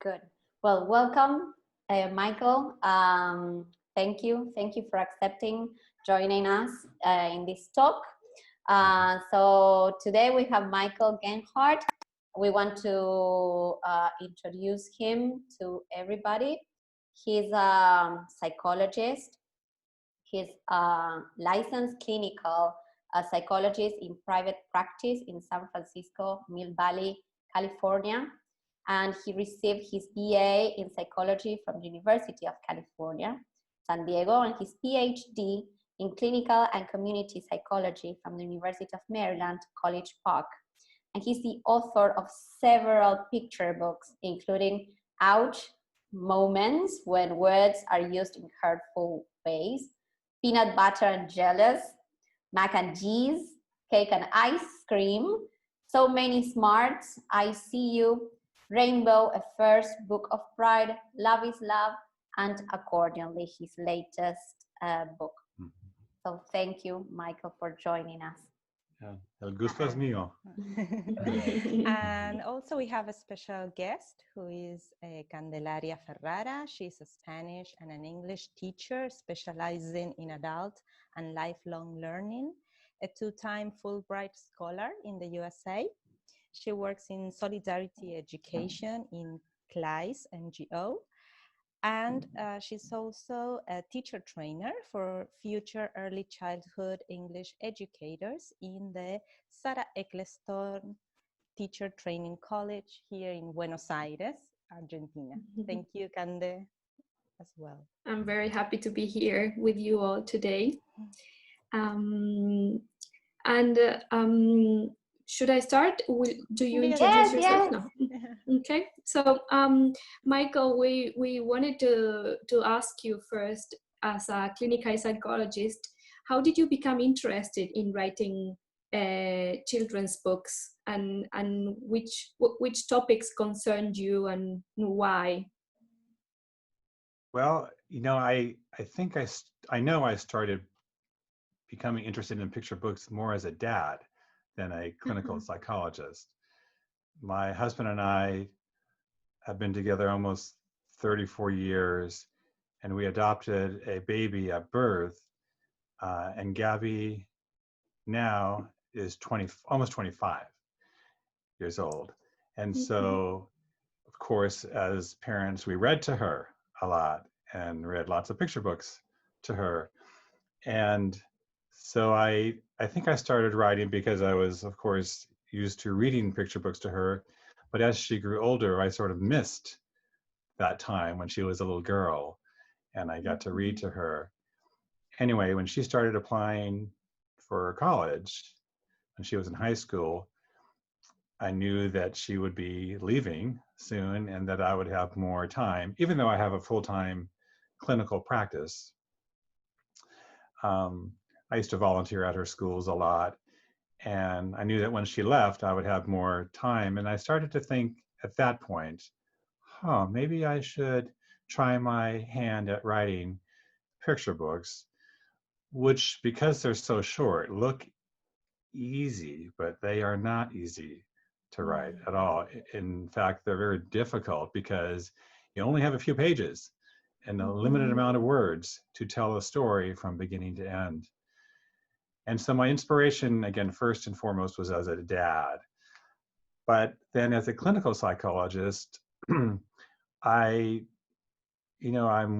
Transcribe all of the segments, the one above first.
Good. Well, welcome, Michael. Thank you for accepting joining us in this talk. So today we have Michael Genhart. We want to introduce him to everybody. He's a psychologist. He's a licensed clinical psychologist in private practice in San Francisco, Mill Valley, California. And he received his BA in psychology from the University of California, San Diego, and his PhD in clinical and community psychology from the University of Maryland, College Park. And he's the author of several picture books, including Ouch, Moments When Words Are Used in Hurtful Ways, Peanut Butter and Jealous, Mac and Cheese, Cake and Ice Cream, So Many Smarts, I See You, Rainbow, A First Book of Pride, Love is Love, and Accordion, his latest book. So thank you, Michael, for joining us. Yeah, el gusto es mío. And also we have a special guest who is Candelaria Ferrara. She's a Spanish and an English teacher specializing in adult and lifelong learning, a two-time Fulbright scholar in the USA. She works in solidarity education in CLICE NGO, and she's also a teacher trainer for future early childhood English educators in the Sarah Eccleston Teacher Training College here in Buenos Aires, Argentina. Thank you, Cande, as well. I'm very happy to be here with you all today. Should I start? Do you introduce yourself? Yes. No. Okay. So, Michael, we wanted to ask you first, as a clinical psychologist, how did you become interested in writing children's books, and which topics concerned you and why? Well, you know, I think I know I started becoming interested in picture books more as a dad than a clinical psychologist. My husband and I have been together almost 34 years, and we adopted a baby at birth, and Gabby now is almost 25 years old. And so, of course, as parents, we read to her a lot and read lots of picture books to her. And so I think I started writing because I was, of course, used to reading picture books to her. But as she grew older, I sort of missed that time when she was a little girl and I got to read to her. Anyway, when she started applying for college, when she was in high school, I knew that she would be leaving soon and that I would have more time, even though I have a full-time clinical practice. I used to volunteer at her schools a lot, and I knew that when she left, I would have more time. And I started to think at that point, maybe I should try my hand at writing picture books, which, because they're so short, look easy, but they are not easy to write at all. In fact, they're very difficult because you only have a few pages and a limited amount of words to tell a story from beginning to end. And so my inspiration, again, first and foremost, was as a dad. But then as a clinical psychologist, I'm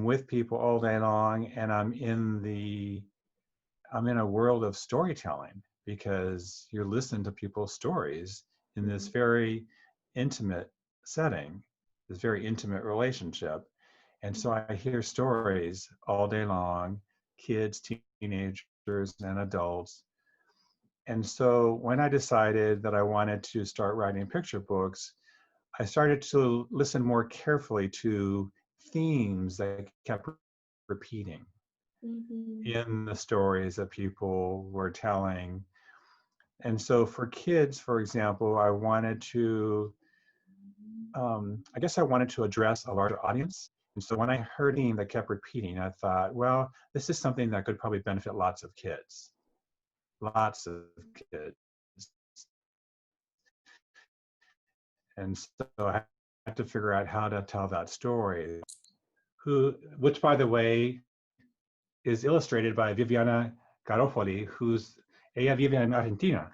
with people all day long, and I'm in a world of storytelling, because you're listening to people's stories in this very intimate setting, this very intimate relationship. And so I hear stories all day long, kids, teenagers, and adults. And so when I decided that I wanted to start writing picture books, I started to listen more carefully to themes that kept repeating in the stories that people were telling. And so for kids, for example, I wanted to address a larger audience. And so when I heard a theme that kept repeating, I thought, well, this is something that could probably benefit lots of kids. And so I to figure out how to tell that story, which by the way, is illustrated by Viviana Garofoli, ella vive en Argentina.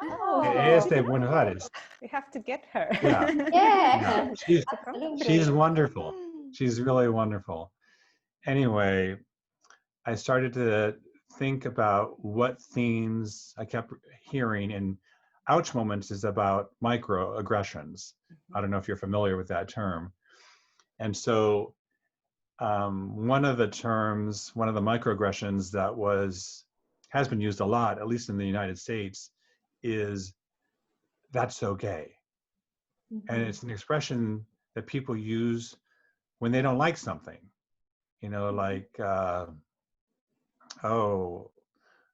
Oh, Ella es de Buenos Aires. we have to get her. Yeah. Yeah, Yeah. absolutely. She's wonderful. She's really wonderful. Anyway, I started to think about what themes I kept hearing, and Ouch Moments is about microaggressions. I don't know if you're familiar with that term. And so one of the microaggressions that has been used a lot, at least in the United States, is "that's so gay." And it's an expression that people use when they don't like something, like, oh,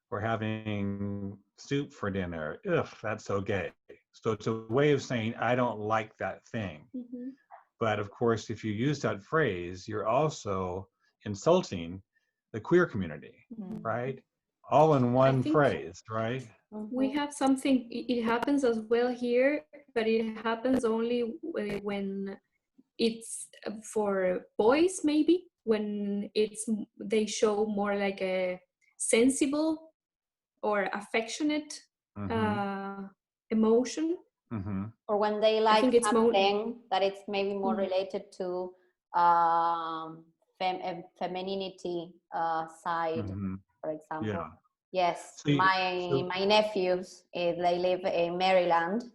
we're having soup for dinner. Ugh, that's so gay. So it's a way of saying, I don't like that thing. But of course, if you use that phrase, you're also insulting the queer community, right? All in one phrase, right? We have something, it happens as well here, but it happens only when it's for boys, maybe, when they show more like a sensible or affectionate emotion. Or when they like something that it's maybe more related to femininity side, for example. Yeah. Yes, my nephews, they live in Maryland,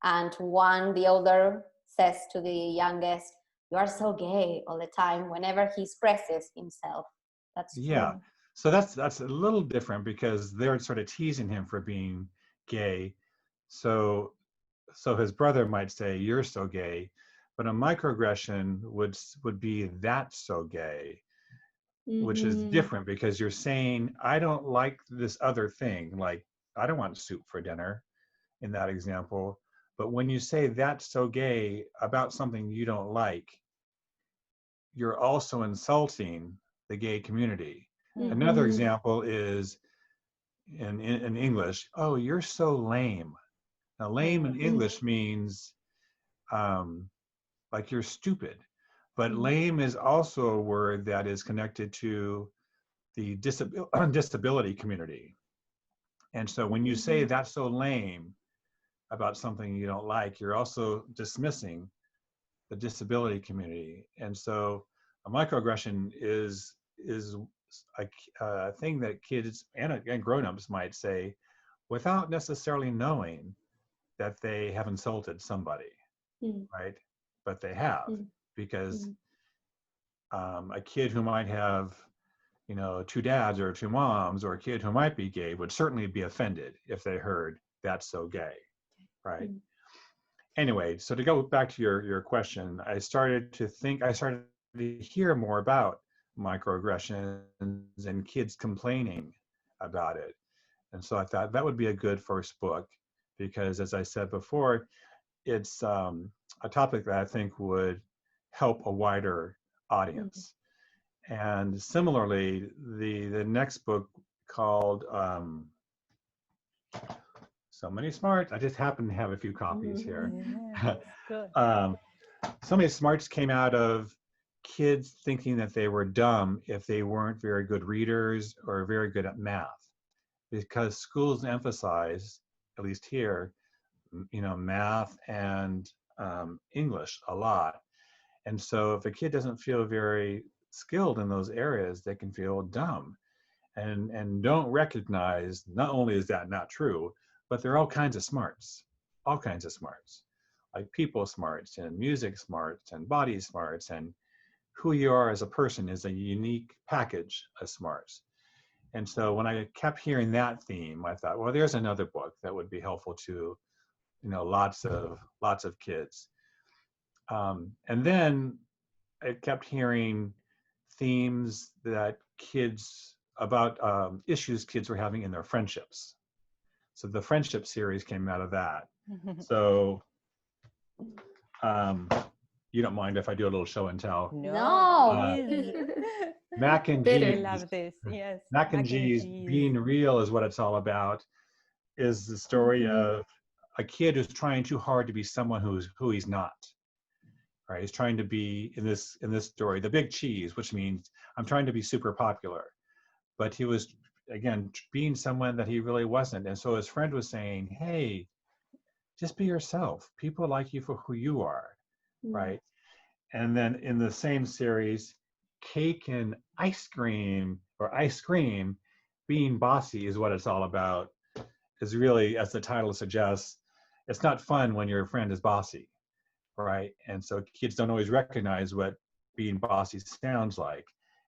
and the older says to the youngest, "You are so gay," all the time whenever he expresses himself. That's true. So that's a little different because they're sort of teasing him for being gay. So his brother might say, "You're so gay," but a microaggression would be "that's so gay," which is different because you're saying, I don't like this other thing, like I don't want soup for dinner in that example. But when you say "that's so gay" about something you don't like, you're also insulting the gay community. Another example is in English, "Oh, you're so lame." Now, lame in English means like you're stupid, but lame is also a word that is connected to the disability community. And so when you say "that's so lame" about something you don't like, you're also dismissing the disability community. And so a microaggression is a thing that kids and grown-ups might say without necessarily knowing that they have insulted somebody, right? But they have, because a kid who might have, two dads or two moms, or a kid who might be gay would certainly be offended if they heard "that's so gay," right? Anyway, so to go back to your question, I started to hear more about microaggressions and kids complaining about it. And so I thought that would be a good first book because, as I said before, it's a topic that I think would help a wider audience. And similarly, the next book called So Many Smarts, I just happen to have a few copies here. Good. So Many Smarts came out of kids thinking that they were dumb if they weren't very good readers or very good at math, because schools emphasize, at least here, math and English a lot. And so if a kid doesn't feel very skilled in those areas, they can feel dumb and don't recognize, not only is that not true, but there are all kinds of smarts, like people smarts and music smarts and body smarts, and who you are as a person is a unique package of smarts. And so when I kept hearing that theme, I thought, well, there's another book that would be helpful to, lots of kids. And then I kept hearing themes that about issues kids were having in their friendships. So the friendship series came out of that. So you don't mind if I do a little show and tell? No. Mac and I G's. love this. Yes. Mac and G's Being Real is what it's all about. Is the story of a kid who's trying too hard to be someone who he's not. right? He's trying to be in this story, the big cheese, which means I'm trying to be super popular. But he was, again, being someone that he really wasn't. And so his friend was saying, hey, just be yourself. People like you for who you are, right? And then in the same series, Cake and Ice Cream, or Ice Cream, being bossy is what it's all about. Is really, as the title suggests, it's not fun when your friend is bossy, right? And so kids don't always recognize what being bossy sounds like.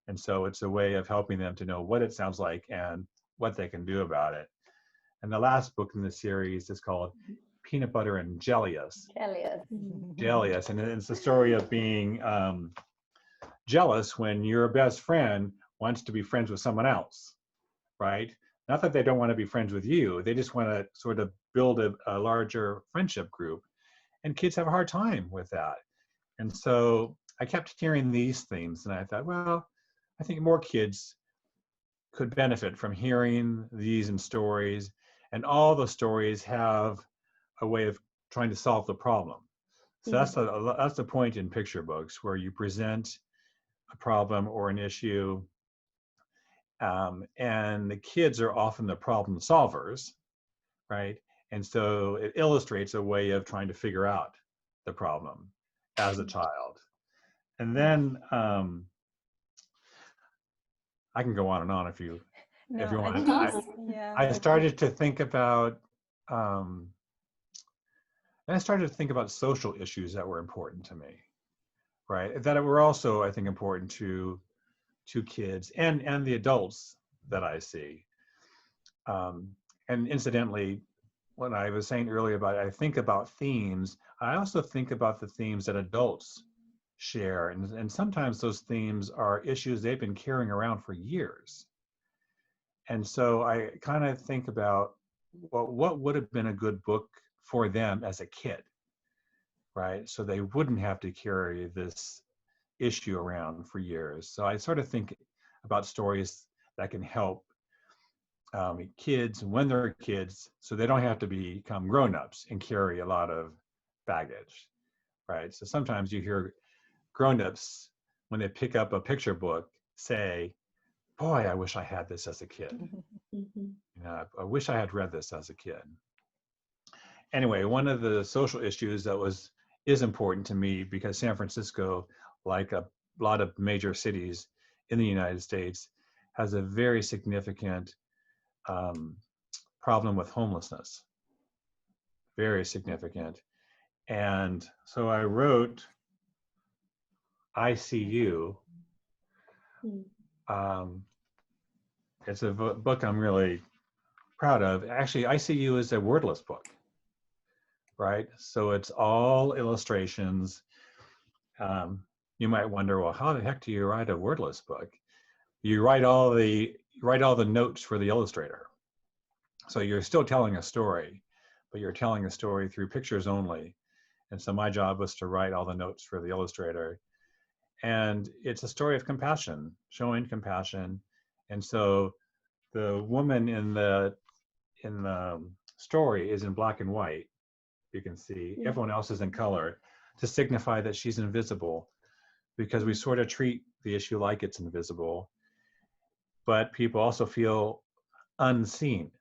And so it's a way of helping them to know what it sounds like and what they can do about it. And the last book in the series is called Peanut Butter and Jellius. Jellius. And it's the story of being jealous when your best friend wants to be friends with someone else, right? Not that they don't want to be friends with you. They just want to sort of build a larger friendship group. And kids have a hard time with that. And so I kept hearing these themes, and I thought, well, I think more kids could benefit from hearing these in stories, and all the stories have a way of trying to solve the problem. So that's the point in picture books, where you present a problem or an issue, and the kids are often the problem solvers, right? And so it illustrates a way of trying to figure out the problem as a child. And then I can go on and on if you want. I started to think about social issues that were important to me, right? That were also, I think, important to kids and the adults that I see. And incidentally, when I was saying earlier about I think about themes, I also think about the themes that adults share. And sometimes those themes are issues they've been carrying around for years. And so I kind of think about, well, what would have been a good book for them as a kid, right? So they wouldn't have to carry this issue around for years. So I sort of think about stories that can help kids when they're kids, so they don't have to become grown-ups and carry a lot of baggage, right? So sometimes you hear grown-ups, when they pick up a picture book, say, boy, I wish I had this as a kid. You know, I wish I had read this as a kid. Anyway, one of the social issues that is important to me, because San Francisco, like a lot of major cities in the United States, has a very significant problem with homelessness. Very significant. And so I wrote ICU. It's a book I'm really proud of. Actually, ICU is a wordless book, right? So it's all illustrations. You might wonder, well, how the heck do you write a wordless book? You write all the notes for the illustrator. So you're still telling a story, but you're telling a story through pictures only. And so my job was to write all the notes for the illustrator. And it's a story of compassion, showing compassion. And so the woman in the story is in black and white. You can see everyone else is in color to signify that she's invisible, because we sort of treat the issue like it's invisible, but people also feel unseen.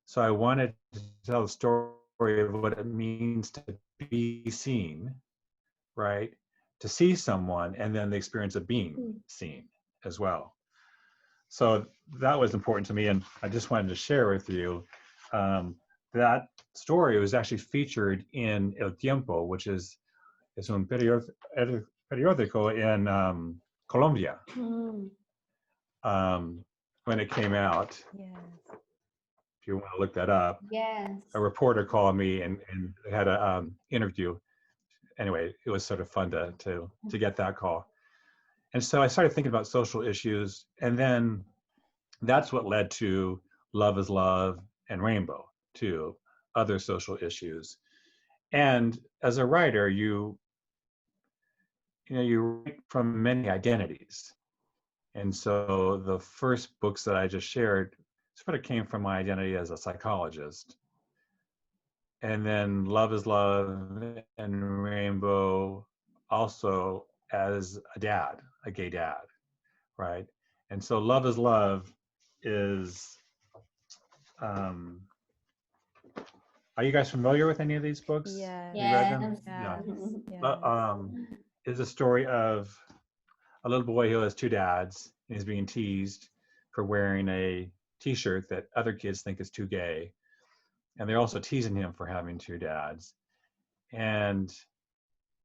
So I wanted to tell the story of what it means to be seen, right? To see someone, and then the experience of being seen as well. So that was important to me, and I just wanted to share with you that story was actually featured in El Tiempo, which is un periódico in Colombia when it came out. If you want to look that up. A reporter called me and had an interview. Anyway, it was sort of fun to get that call. And so I started thinking about social issues, and then that's what led to Love is Love and Rainbow, to other social issues. And as a writer, you write from many identities. And so the first books that I just shared sort of came from my identity as a psychologist. And then Love is Love and Rainbow also as a dad, a gay dad, right? And so Love is Love is, are you guys familiar with any of these books? Yes. You read them? Yes. Yeah. Yes. Is a story of a little boy who has two dads, and he's being teased for wearing a t-shirt that other kids think is too gay. And they're also teasing him for having two dads. And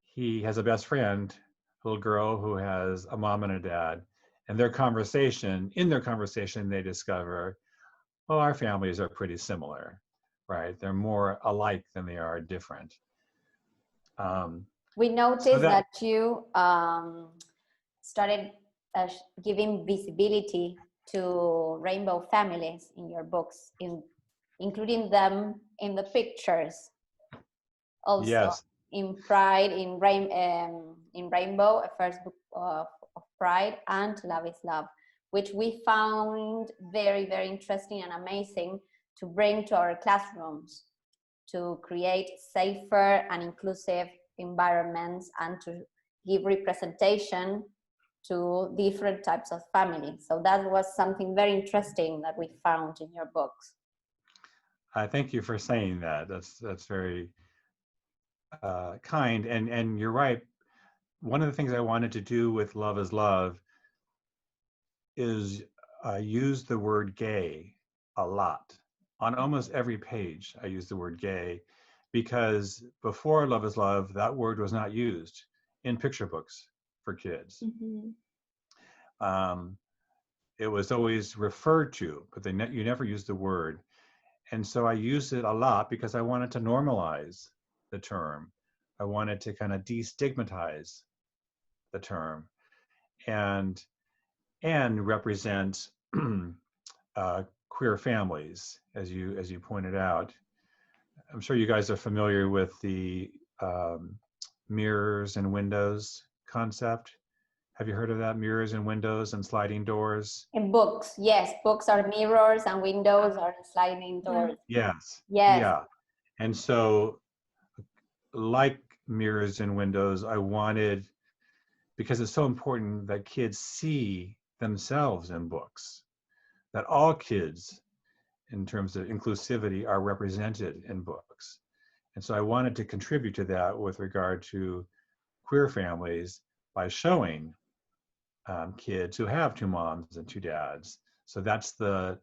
he has a best friend, a little girl who has a mom and a dad. And in their conversation, they discover, well, our families are pretty similar, right? They're more alike than they are different. We noticed that that you started giving visibility to rainbow families in your books, including them in the pictures. Also, yes, in Pride, in Rainbow, a first book of Pride, and Love is Love, which we found very, very interesting and amazing to bring to our classrooms, to create safer and inclusive environments and to give representation to different types of families. So that was something very interesting that we found in your books. I thank you for saying that. That's very kind, and you're right. One of the things I wanted to do with Love is Love is use the word gay a lot. On almost every page, I use the word gay, because before Love is Love, that word was not used in picture books for kids. It was always referred to, but you never used the word. And so I used it a lot because I wanted to normalize the term. I wanted to kind of destigmatize the term and represent queer families, as you pointed out. I'm sure you guys are familiar with the mirrors and windows concept. Have you heard of that? Mirrors and windows and sliding doors? In books, yes. Books are mirrors and windows are sliding doors. Yes. Yes. Yeah. And so, like mirrors and windows, I wanted, because it's so important that kids see themselves in books, that all kids, in terms of inclusivity, are represented in books. And so I wanted to contribute to that with regard to queer families by showing kids who have two moms and two dads. So that's the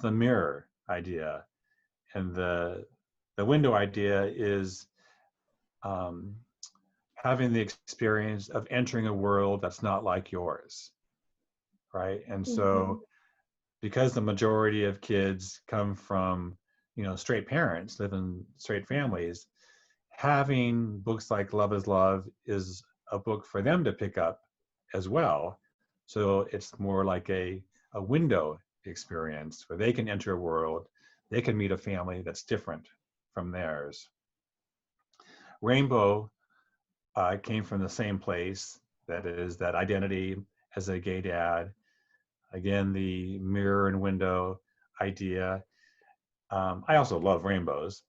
mirror idea. And the window idea is having the experience of entering a world that's not like yours, right? And so because the majority of kids come from, straight parents, live in straight families, having books like Love is Love is a book for them to pick up as well. So it's more like a window experience where they can enter a world, they can meet a family that's different from theirs. Rainbow came from the same place, that is that identity as a gay dad. Again, the mirror and window idea. I also love rainbows,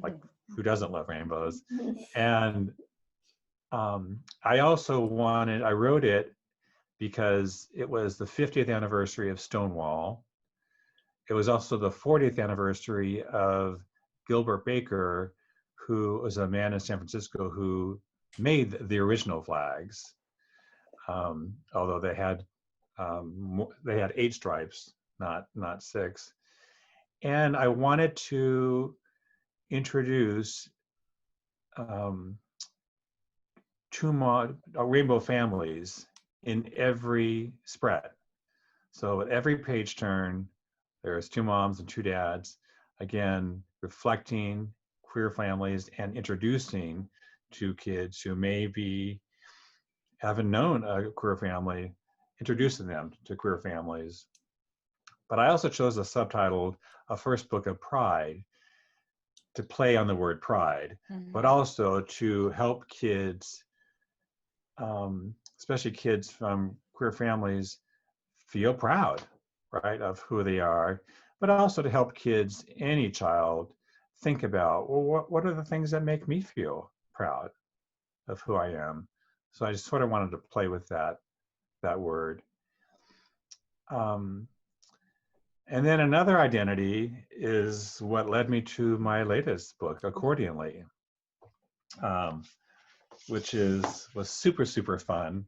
like who doesn't love rainbows? And I wrote it because it was the 50th anniversary of Stonewall. It was also the 40th anniversary of Gilbert Baker, who was a man in San Francisco who made the original flags, although they had 8 stripes, not 6. And I wanted to introduce rainbow families in every spread. So at every page turn, there's 2 moms and 2 dads, again, reflecting queer families and introducing to kids who maybe haven't known a queer family, introducing them to queer families. But I also chose a subtitled A First Book of Pride to play on the word pride, but also to help kids, especially kids from queer families, feel proud, right, of who they are, but also to help kids, any child, think about, well, what are the things that make me feel proud of who I am? So I just sort of wanted to play with that word. And then another identity is what led me to my latest book, Accordionly, which was super, super fun.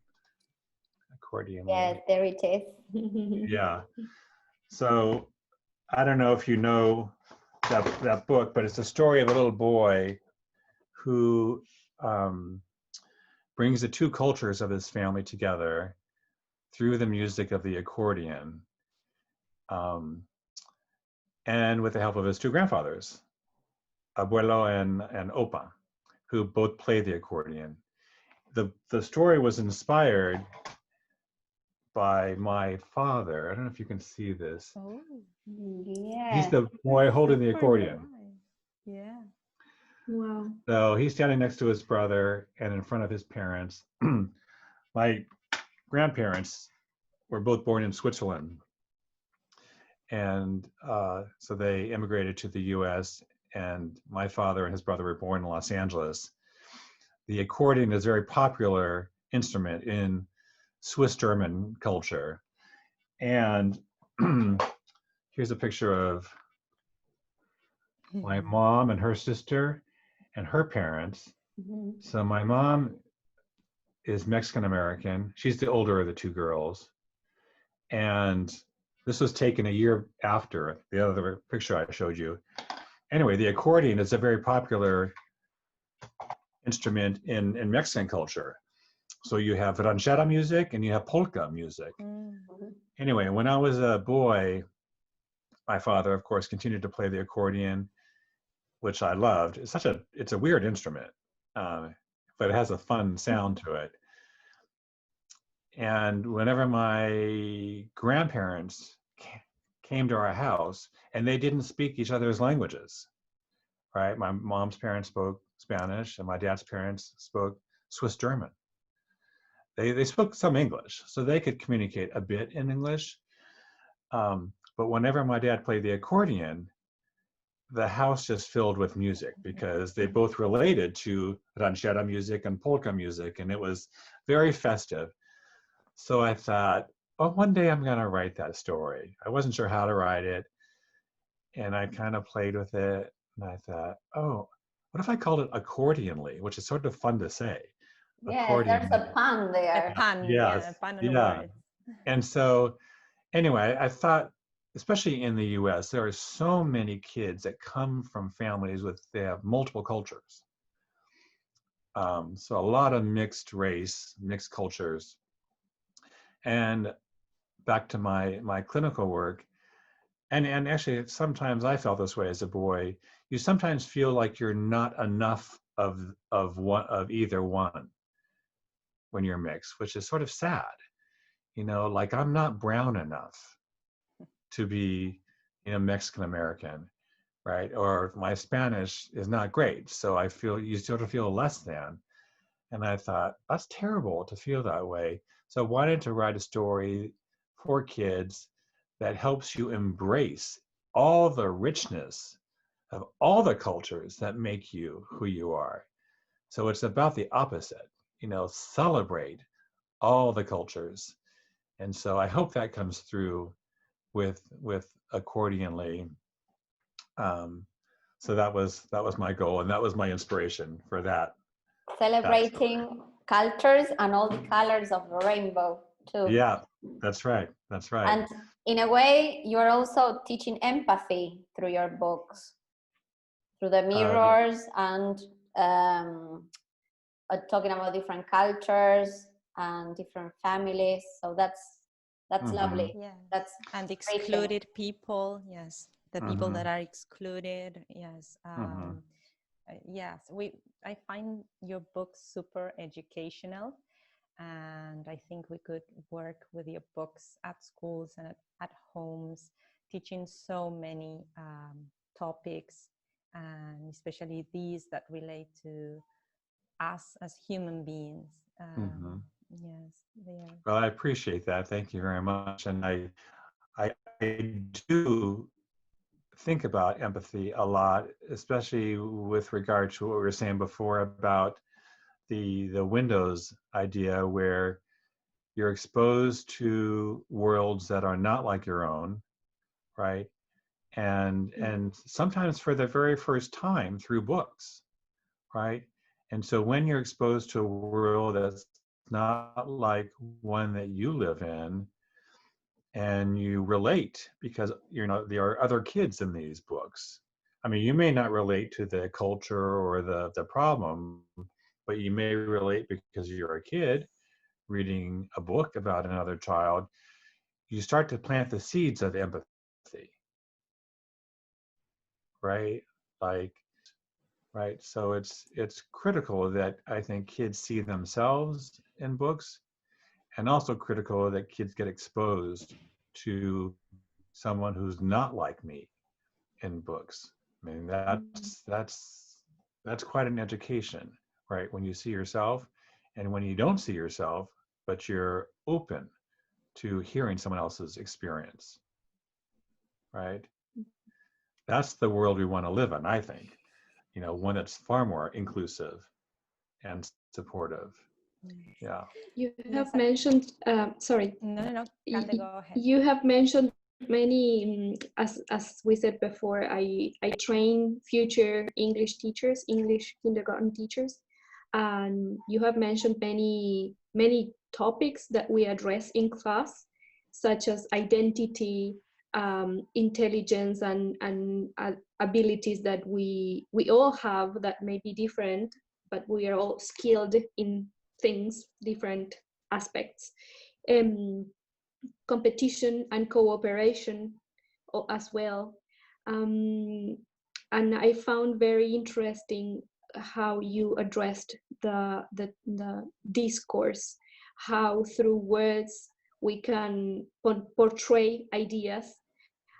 Accordionly. Yes, there it is. Yeah. So I don't know if you know that book, but it's the story of a little boy who brings the two cultures of his family together through the music of the accordion, and with the help of his two grandfathers, Abuelo and Opa, who both play the accordion. The story was inspired by my father. I don't know if you can see this. Oh, Yeah. He's the boy holding the accordion. Yeah. Wow. So he's standing next to his brother and in front of his parents. My grandparents were both born in Switzerland. And so they immigrated to the US, and my father and his brother were born in Los Angeles. The accordion is a very popular instrument in Swiss German culture. And here's a picture of my mom and her sister and her parents. So my mom is Mexican American. She's the older of the two girls. And this was taken a year after the other picture I showed you. Anyway, the accordion is a very popular instrument in Mexican culture. So you have ranchera music and you have polka music. Anyway, when I was a boy, my father, of course, continued to play the accordion, which I loved. It's a weird instrument, but it has a fun sound to it. And whenever my grandparents came to our house, and they didn't speak each other's languages, right? My mom's parents spoke Spanish, and my dad's parents spoke Swiss German. They spoke some English, so they could communicate a bit in English. But whenever my dad played the accordion, the house just filled with music because they both related to ranchera music and polka music, and it was very festive. So I thought, oh, one day I'm going to write that story. I wasn't sure how to write it, and I kind of played with it, and I thought, oh, what if I called it Accordionly, which is sort of fun to say. Yeah, there's a pun there. A pun, Yes. yeah, a pun on Yeah. words. And so anyway, I thought, especially in the US, there are so many kids that come from families they have multiple cultures. So a lot of mixed race, mixed cultures. And back to my clinical work, and actually sometimes I felt this way as a boy, you sometimes feel like you're not enough of either one when you're mixed, which is sort of sad. Like I'm not brown enough to be, Mexican American, right? Or my Spanish is not great, so you sort of feel less than. And I thought, that's terrible to feel that way. So I wanted to write a story for kids that helps you embrace all the richness of all the cultures that make you who you are. So it's about the opposite, celebrate all the cultures. And so I hope that comes through with Accordionly. So that was my goal, and that was my inspiration for that. Celebrating cultures and all the colors of the rainbow too. Yeah, that's right. That's right. And in a way, you are also teaching empathy through your books, through the mirrors and talking about different cultures and different families. So that's lovely. Yeah. That's and excluded people. Yes, the people that are excluded. Yes. Yes, I find your book super educational, and I think we could work with your books at schools and at homes, teaching so many topics, and especially these that relate to us as human beings. Yes, they are. Well, I appreciate that. Thank you very much. And I do think about empathy a lot, especially with regard to what we were saying before about the windows idea, where you're exposed to worlds that are not like your own, right? And sometimes for the very first time through books, right? And so when you're exposed to a world that's not like one that you live in, and you relate because there are other kids in these books. I mean, you may not relate to the culture or the problem, but you may relate because you're a kid reading a book about another child. You start to plant the seeds of empathy, right? Like, right. So it's critical that I think kids see themselves in books, and also critical that kids get exposed to someone who's not like me in books. I mean, that's quite an education, right? When you see yourself, and when you don't see yourself, but you're open to hearing someone else's experience, right? That's the world we want to live in, I think. One that's far more inclusive and supportive. Yeah. You have mentioned, sorry. No, Cande, go ahead. You have mentioned many, as we said before, I train future English teachers, English kindergarten teachers, and you have mentioned many topics that we address in class, such as identity, intelligence, and abilities that we all have that may be different, but we are all skilled in things, different aspects. Competition and cooperation as well. And I found very interesting how you addressed the discourse, how through words we can portray ideas,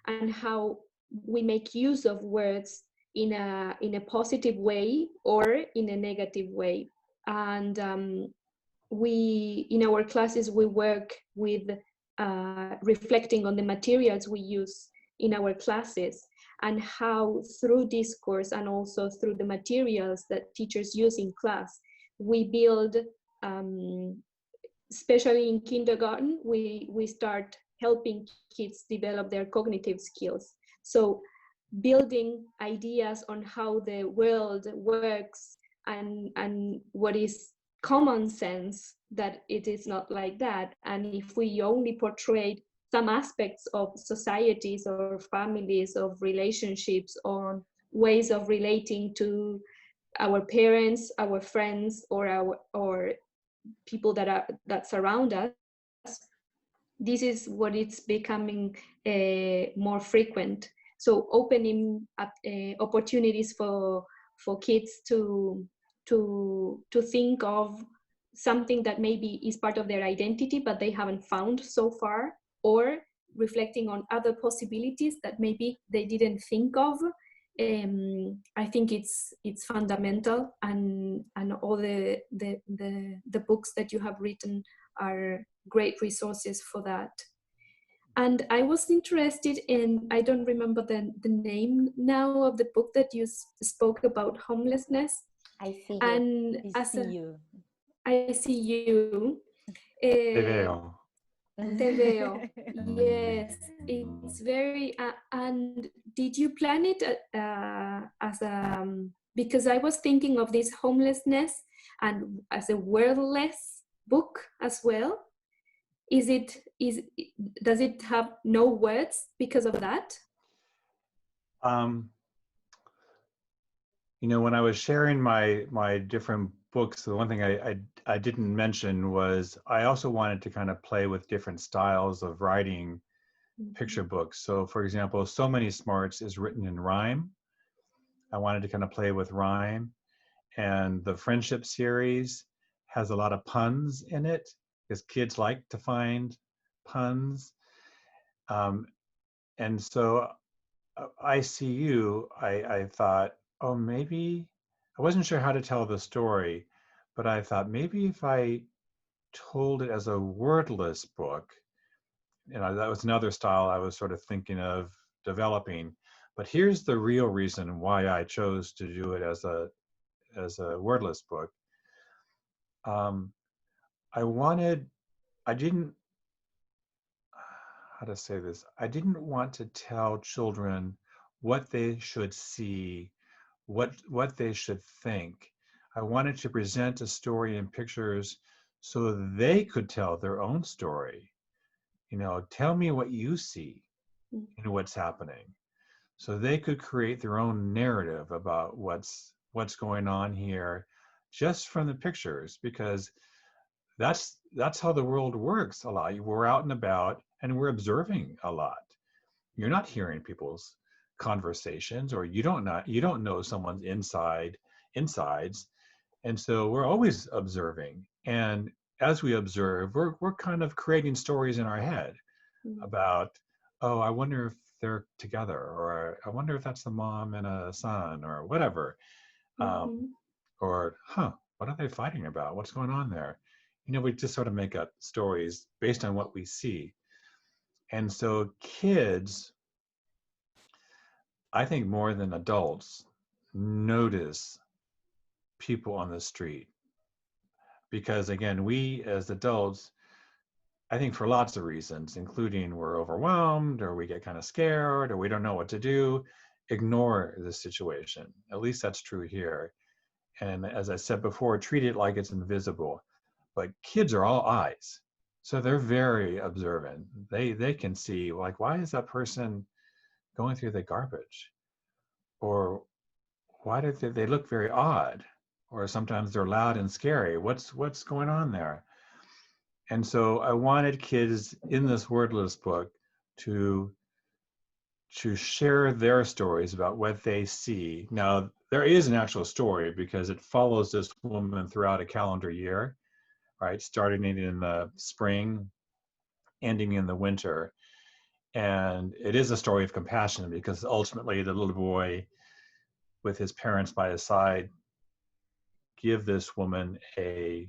and how we make use of words in a positive way or in a negative way. And we, in our classes, we work with reflecting on the materials we use in our classes, and how through discourse and also through the materials that teachers use in class, we build, especially in kindergarten, we start helping kids develop their cognitive skills. So building ideas on how the world works, and what is common sense, that it is not like that. And if we only portrayed some aspects of societies or families, of relationships, or ways of relating to our parents, our friends, or people that surround us, this is what it's becoming more frequent. So opening up opportunities for kids to think of something that maybe is part of their identity, but they haven't found so far, or reflecting on other possibilities that maybe they didn't think of. I think it's fundamental, and all the books that you have written are great resources for that. And I was interested in, I don't remember the name now of the book that you spoke about homelessness. I see you. And I see you. Te veo. Te veo. Yes, it's very. And did you plan it as a? Because I was thinking of this homelessness and as a wordless book as well. Does it have no words because of that? When I was sharing my different books, the one thing I didn't mention was I also wanted to kind of play with different styles of writing picture books. So for example, So Many Smarts is written in rhyme. I wanted to kind of play with rhyme. And the Friendship series has a lot of puns in it, because kids like to find puns. And so I See You, I thought, oh, maybe, I wasn't sure how to tell the story, but I thought maybe if I told it as a wordless book, that was another style I was sort of thinking of developing. But here's the real reason why I chose to do it as a wordless book. I didn't, how to say this, I didn't want to tell children what they should see, what they should think. I wanted to present a story in pictures so they could tell their own story. You know, tell me what you see and what's happening. So they could create their own narrative about what's going on here just from the pictures, because that's how the world works a lot. We're out and about and we're observing a lot. You're not hearing people's conversations, or you don't know someone's insides. And so we're always observing. And as we observe, we're kind of creating stories in our head about, oh, I wonder if they're together, or I wonder if that's the mom and a son, or whatever. Or, what are they fighting about? What's going on there? You know, we just sort of make up stories based on what we see. And so kids, I think more than adults, notice people on the street. Because again, we as adults, I think for lots of reasons, including we're overwhelmed, or we get kind of scared, or we don't know what to do, ignore the situation. At least that's true here. And as I said before, treat it like it's invisible. But kids are all eyes. So they're very observant. They can see, like, why is that person going through the garbage? Or why did they look very odd? Or sometimes they're loud and scary. What's going on there? And so I wanted kids in this wordless book to share their stories about what they see. Now, there is an actual story because it follows this woman throughout a calendar year, right? Starting in the spring, ending in the winter. And it is a story of compassion, because ultimately the little boy with his parents by his side give this woman a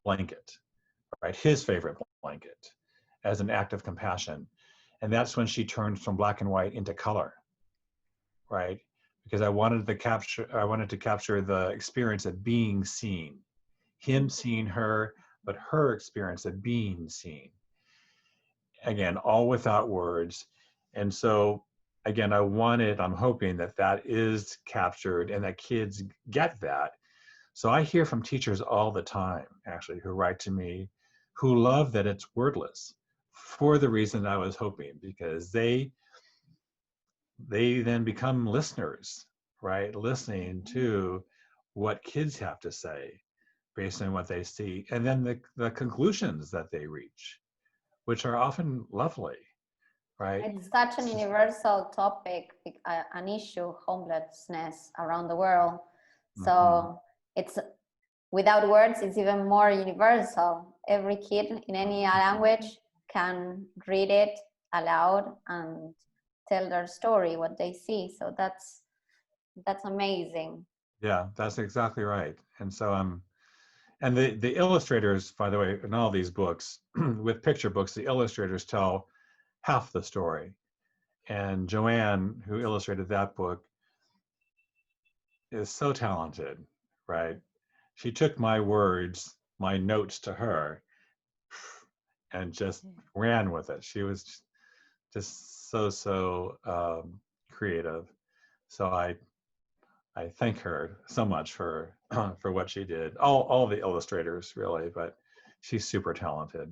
blanket, right? His favorite blanket, as an act of compassion. And that's when she turns from black and white into color, right? Because I wanted to capture the experience of being seen, him seeing her, but her experience of being seen. Again, all without words. And so, again, I'm hoping that is captured and that kids get that. So I hear from teachers all the time, actually, who write to me, who love that it's wordless, for the reason I was hoping, because they then become listeners, right? Listening to what kids have to say based on what they see, and then the conclusions that they reach, which are often lovely, right? It's such an universal topic, an issue, homelessness around the world. So it's, without words, it's even more universal. Every kid in any language can read it aloud and tell their story, what they see. So that's amazing. Yeah, that's exactly right. And so and the illustrators, by the way, in all these books, with picture books, the illustrators tell half the story. And Joanne, who illustrated that book, is so talented, right? She took my words, my notes to her, and just ran with it. She was just so creative. So I thank her so much for for what she did. All the illustrators really, but she's super talented.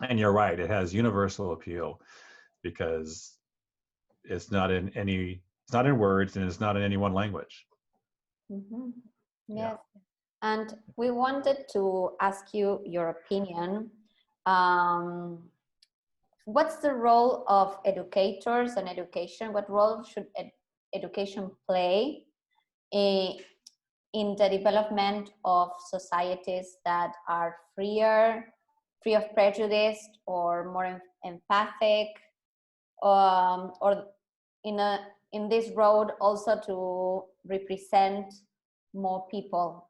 And you're right, it has universal appeal because it's not in words, and it's not in any one language. Mm-hmm. Yes. Yeah. And we wanted to ask you your opinion. What's the role of educators and education? What role should education play in the development of societies that are free of prejudice, or more empathic, or in this road also to represent more people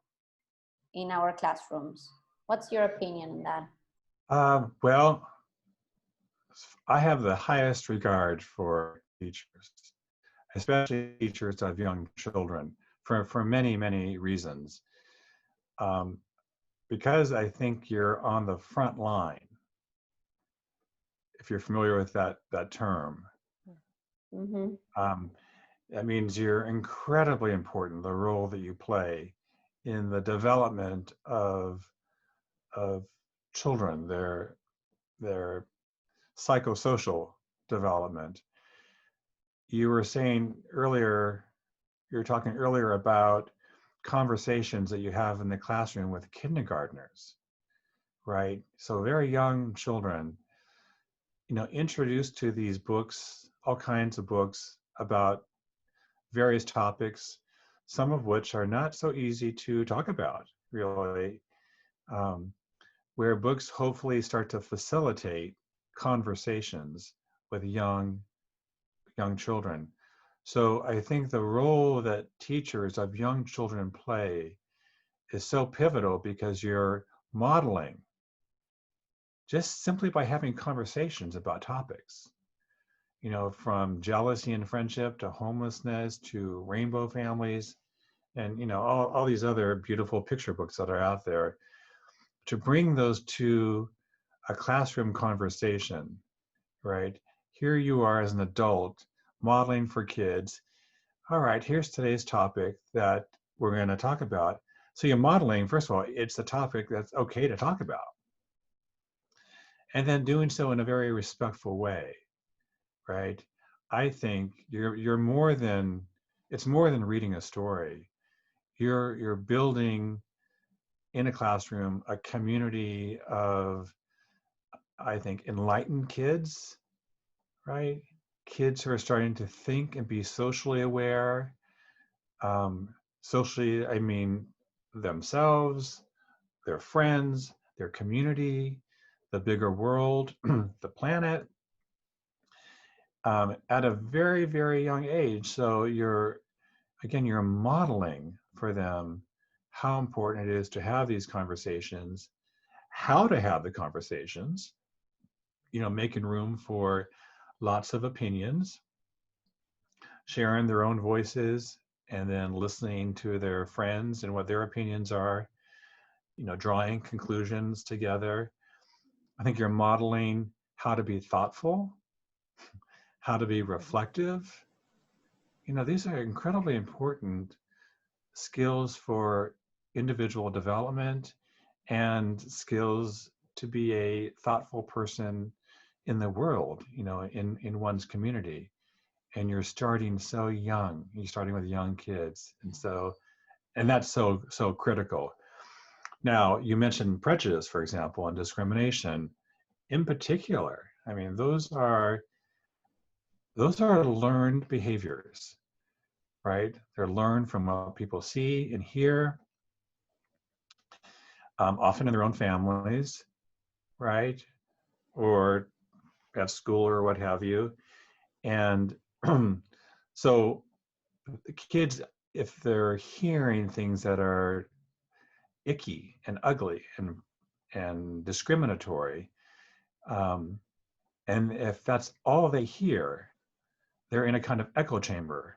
in our classrooms? What's your opinion on that? Well, I have the highest regard for teachers, especially teachers of young children, for many, many reasons. because I think you're on the front line, if you're familiar with that term. That means you're incredibly important, the role that you play in the development of children, their psychosocial development. You were saying earlier, you were talking earlier about conversations that you have in the classroom with kindergartners, right? So very young children, introduced to these books, all kinds of books about various topics, some of which are not so easy to talk about, really, where books hopefully start to facilitate conversations with young children. So I think the role that teachers of young children play is so pivotal, because you're modeling just simply by having conversations about topics, from jealousy and friendship to homelessness to rainbow families, and all these other beautiful picture books that are out there. To bring those to a classroom conversation, right? Here you are as an adult modeling for kids. All right, here's today's topic that we're going to talk about. So you're modeling, first of all, it's a topic that's okay to talk about. And then doing so in a very respectful way, right? I think you're more than, it's more than reading a story. You're building in a classroom a community of, I think, enlightened kids, right? Kids who are starting to think and be socially aware. Socially, I mean themselves, their friends, their community, the bigger world, the planet, at a very, very young age. So you're modeling for them how important it is to have these conversations, how to have the conversations, making room for lots of opinions, sharing their own voices, and then listening to their friends and what their opinions are, drawing conclusions together. I think you're modeling how to be thoughtful, how to be reflective. These are incredibly important skills for individual development and skills to be a thoughtful person in the world, in one's community. And you're starting so young, you're starting with young kids. And that's so critical. Now, you mentioned prejudice, for example, and discrimination in particular. I mean, those are learned behaviors, right? They're learned from what people see and hear, often in their own families, right? Or at school or what have you. And so the kids, if they're hearing things that are icky and ugly and discriminatory, and if that's all they hear, they're in a kind of echo chamber,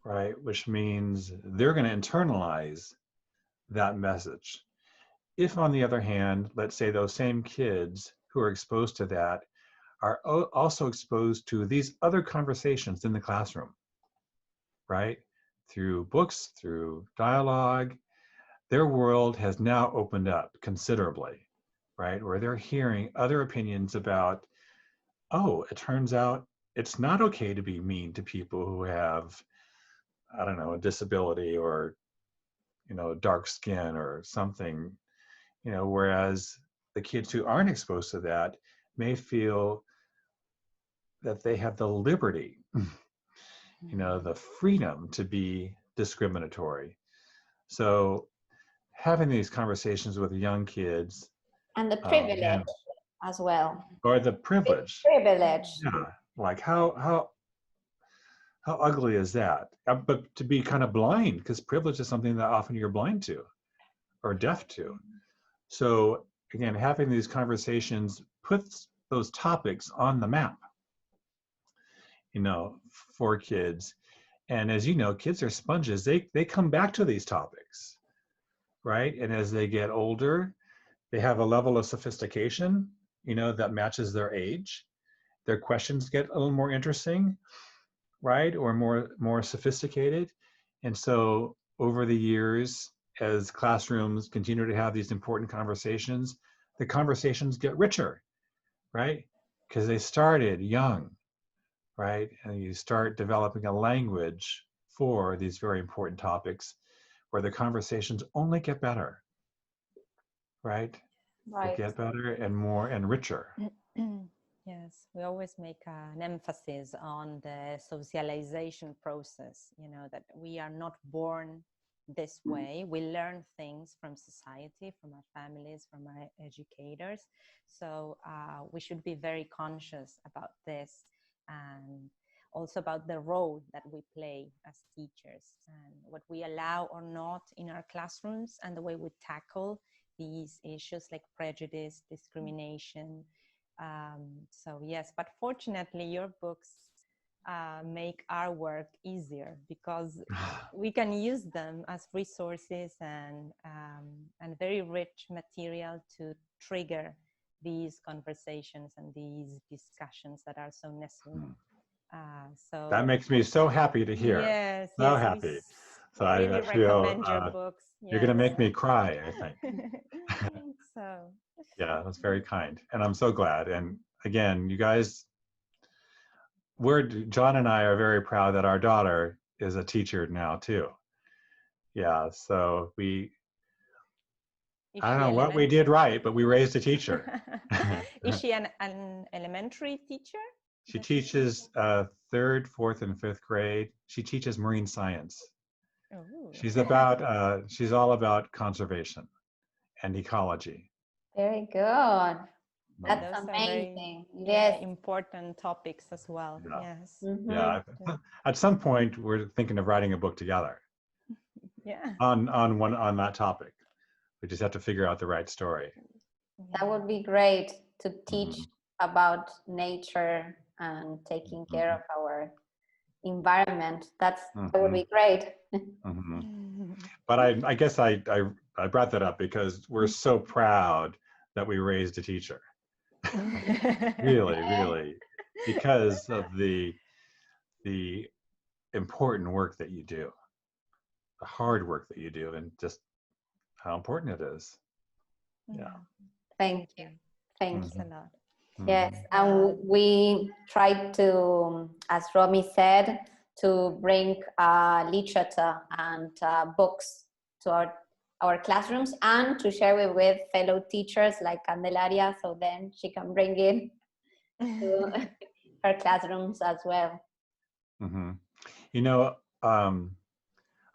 right? Which means they're going to internalize that message. If, on the other hand, let's say those same kids who are exposed to that are also exposed to these other conversations in the classroom, right? Through books, through dialogue, their world has now opened up considerably, right? Where they're hearing other opinions about, oh, it turns out it's not okay to be mean to people who have, I don't know, a disability or, dark skin or something, whereas the kids who aren't exposed to that may feel that they have the liberty, the freedom to be discriminatory. So having these conversations with young kids. And the privilege as well. Or the privilege. Privilege. Yeah, like how ugly is that? But to be kind of blind, because privilege is something that often you're blind to or deaf to. So again, having these conversations puts those topics on the map, for kids. And as you know, kids are sponges. They come back to these topics. right? And as they get older, they have a level of sophistication, that matches their age. Their questions get a little more interesting, right? Or more sophisticated. And so over the years, as classrooms continue to have these important conversations, the conversations get richer, right? Because they started young, right? And you start developing a language for these very important topics where the conversations only get better, right? They get better and more and richer. Yes, we always make an emphasis on the socialization process, that we are not born this way. We learn things from society, from our families, from our educators. So we should be very conscious about this, and also about the role that we play as teachers and what we allow or not in our classrooms, and the way we tackle these issues like prejudice, discrimination. So yes, but fortunately your books make our work easier, because we can use them as resources and very rich material to trigger these conversations and these discussions that are so necessary. So that makes me so happy to hear. Yes, so yes, happy. So I really recommend your books. You're going to make me cry, I think. So yeah, that's very kind, and I'm so glad. And again, you guys, John and I are very proud that our daughter is a teacher now too. Yeah, so I don't know what we did right, but we raised a teacher. Is she an elementary teacher? She teaches 3rd, 4th, and 5th grade. She teaches marine science. Ooh. She's all about conservation and ecology. Very good. That's Those amazing. Are very, yes. Important topics as well. Yeah. Yes. Mm-hmm. Yeah. At some point, we're thinking of writing a book together. Yeah. On that topic. We just have to figure out the right story. That would be great, to teach about nature and taking care of our environment. That would be great. But I guess I brought that up because we're so proud that we raised a teacher. really, because of the important work that you do, the hard work that you do, and just how important it is. Yeah. Thank you. Thanks a lot. Yes, and we tried to, as Romy said, to bring literature and books to our classrooms, and to share it with fellow teachers like Candelaria, so then she can bring it to her classrooms as well.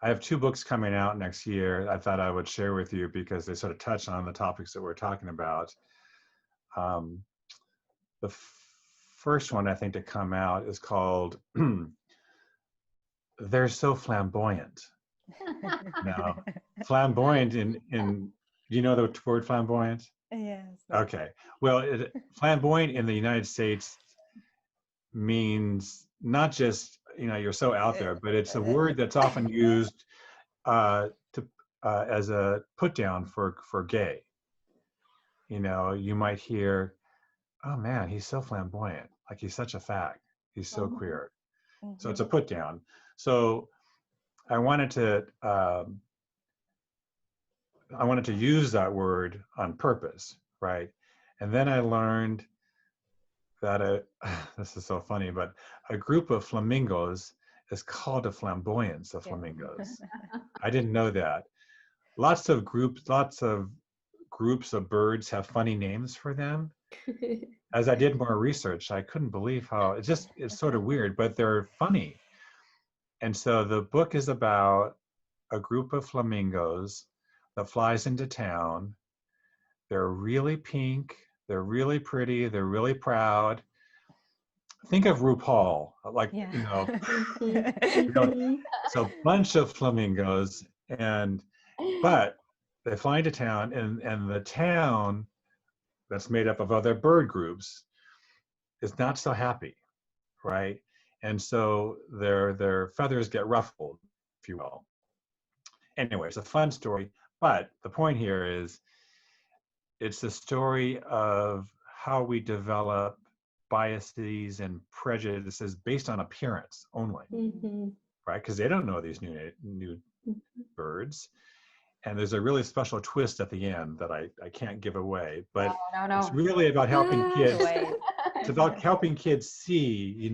I have 2 books coming out next year I thought I would share with you because they sort of touch on the topics that we're talking about. The first one I think to come out is called They're So Flamboyant. Now, flamboyant in do you know the word flamboyant? Yes. Okay. Well, flamboyant in the United States means not just, you're so out there, but it's a word that's often used as a put down for gay. You might hear, oh man, he's so flamboyant, like he's such a fag, he's so queer. So it's a put down. So I wanted to use that word on purpose, right? And then I learned that this is so funny, but a group of flamingos is called a flamboyance of flamingos. I didn't know that. Lots of groups of birds have funny names for them. As I did more research, I couldn't believe how it's sort of weird, but they're funny. And so the book is about a group of flamingos that flies into town. They're really pink, they're really pretty, they're really proud. Think of RuPaul, like, so a bunch of flamingos, but they fly into town, and the town that's made up of other bird groups is not so happy, right? And so their feathers get ruffled, if you will. Anyway, it's a fun story, But the point here is, it's the story of how we develop biases and prejudices based on appearance only, right? Because they don't know these new birds. And there's a really special twist at the end that I can't give away, but no. it's really about helping kids. Wait. It's about helping kids see,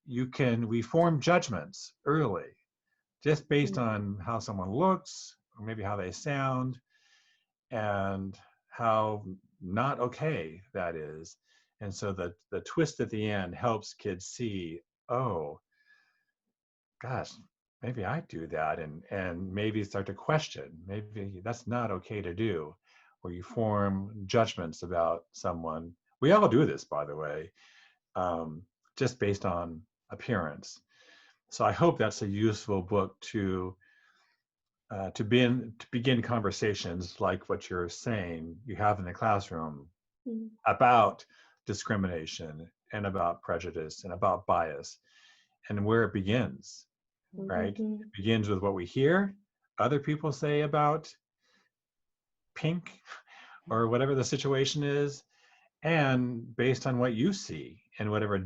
we form judgments early just based on how someone looks, or maybe how they sound, and how not okay that is. And so the twist at the end helps kids see, oh, gosh, maybe I do that, and maybe start to question, maybe that's not okay to do, or you form judgments about someone. We all do this, by the way, just based on appearance. So I hope that's a useful book to begin conversations like what you're saying you have in the classroom about discrimination and about prejudice and about bias, and where it begins, right? It begins with what we hear other people say about pink or whatever the situation is, and based on what you see and whatever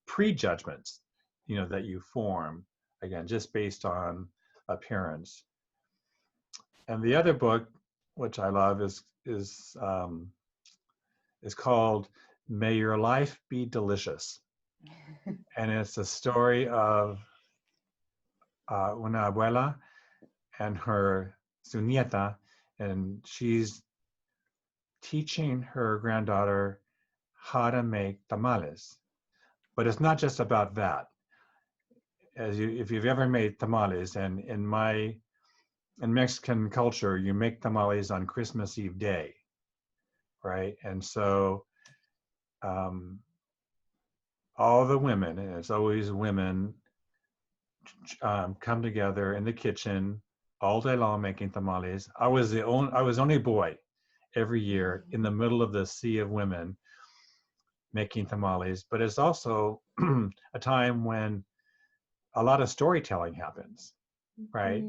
prejudgments, that you form, again, just based on appearance. And the other book, which I love, is called May Your Life Be Delicious. And it's a story of una abuela and su nieta, and she's teaching her granddaughter how to make tamales. But it's not just about that. If you've ever made tamales, and in Mexican culture, you make tamales on Christmas Eve day, right? And so all the women, and it's always women, come together in the kitchen all day long making tamales. I was only boy every year in the middle of the sea of women making tamales. But it's also a time when a lot of storytelling happens, right?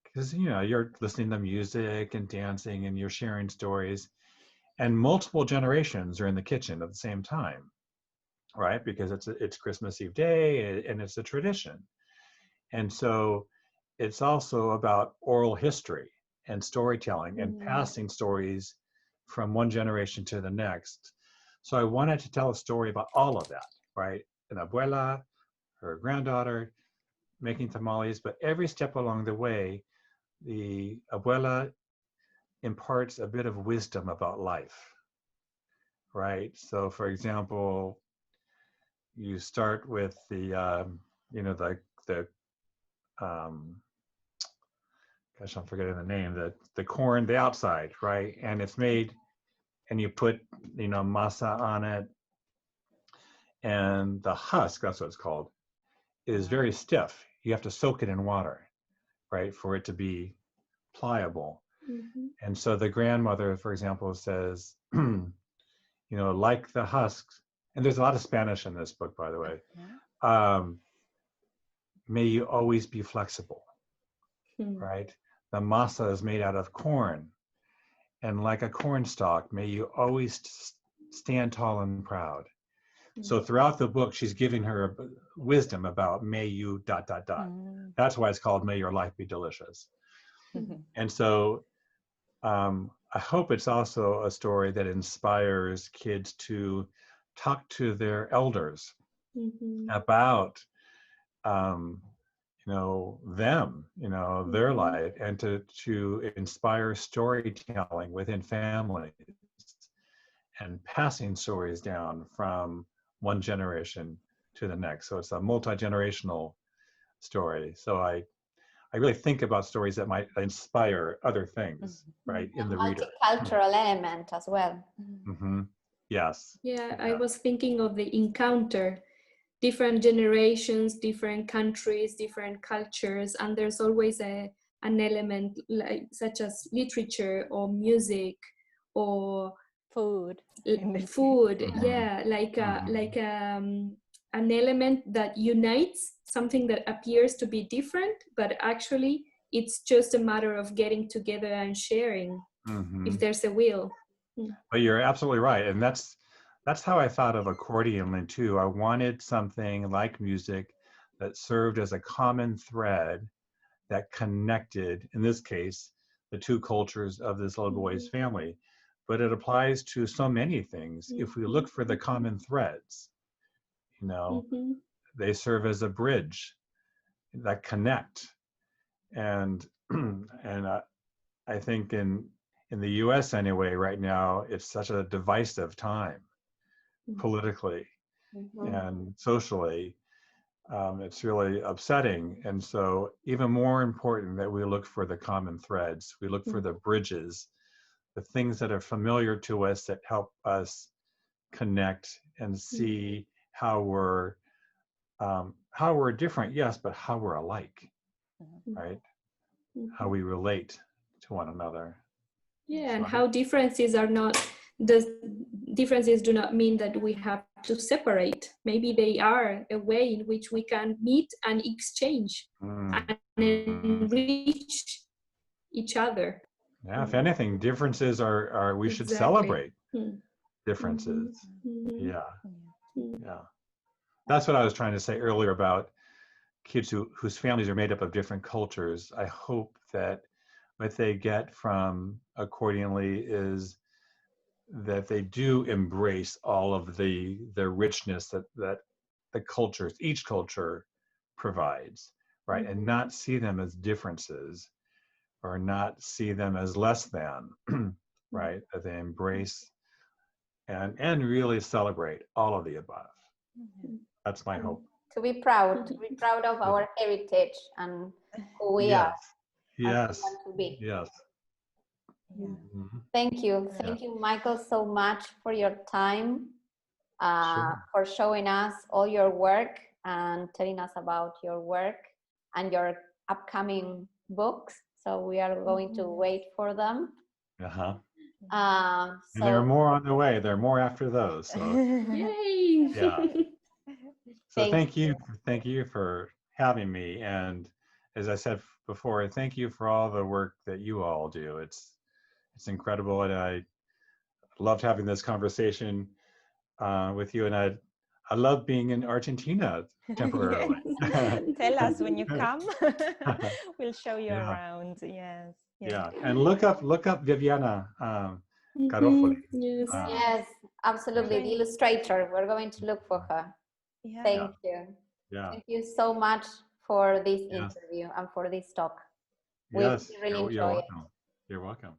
Because you're listening to music and dancing and you're sharing stories, and multiple generations are in the kitchen at the same time, right? Because it's Christmas Eve day, and it's a tradition. And so it's also about oral history and storytelling and passing stories from one generation to the next. So I wanted to tell a story about all of that, right? An abuela, her granddaughter making tamales, but every step along the way, the abuela imparts a bit of wisdom about life, right? So for example, you start with gosh, I'm forgetting the name, the corn, the outside, right? And it's made, and you put, masa on it, and the husk, that's what it's called, is very stiff. You have to soak it in water, right, for it to be pliable. And so the grandmother, for example, says, like the husks, and there's a lot of Spanish in this book, by the way, may you always be flexible, right? The masa is made out of corn, and like a cornstalk, may you always stand tall and proud. So throughout the book, she's giving her wisdom about may you ... That's why it's called May Your Life Be Delicious. And so I hope it's also a story that inspires kids to talk to their elders about them, their life, and to inspire storytelling within families and passing stories down from one generation to the next. So it's a multi-generational story. So I really think about stories that might inspire other things, right, in the reader. Multicultural element as well. Yes. Yeah, I was thinking of the encounter. Different generations, different countries, different cultures, and there's always an element such as literature or music or food. Yeah, like an element that unites something that appears to be different, but actually it's just a matter of getting together and sharing if there's a will. But you're absolutely right, and that's how I thought of accordion too. I wanted something like music that served as a common thread that connected, in this case, the two cultures of this little boy's family. But it applies to so many things. If we look for the common threads, you know, they serve as a bridge that connect. And I think in the US anyway, right now, it's such a divisive time politically and socially. It's really upsetting. And so even more important that we look for the common threads, we look for the bridges, the things that are familiar to us that help us connect and see how we're different, yes, but how we're alike, right? How we relate to one another. Yeah, and how differences are not, the differences do not mean that we have to separate. Maybe they are a way in which we can meet and exchange and enrich each other. Yeah, if anything, differences are we should celebrate differences. Yeah. That's what I was trying to say earlier about kids whose families are made up of different cultures. I hope that what they get from Accordionly is that they do embrace all of the richness that the cultures, each culture provides, right? And not see them as differences or not see them as less than, right? That they embrace and really celebrate all of the above. That's my hope. To be proud of our heritage and who we are. Yes. Want to be. Yes. Thank you, Michael, so much for your time, for showing us all your work and telling us about your work and your upcoming books. So we are going to wait for them. And there are more on the way. There are more after those. So. Yay! Yeah. So thank you for having me. And as I said before, thank you for all the work that you all do. It's incredible, and I loved having this conversation with you. And I love being in Argentina temporarily. Tell us when you come. We'll show you around. Yes. Yeah. And look up Viviana Garofoli. Yes, absolutely. The illustrator. We're going to look for her. Thank you. Thank you so much for this interview and for this talk. We really enjoy it. You're welcome.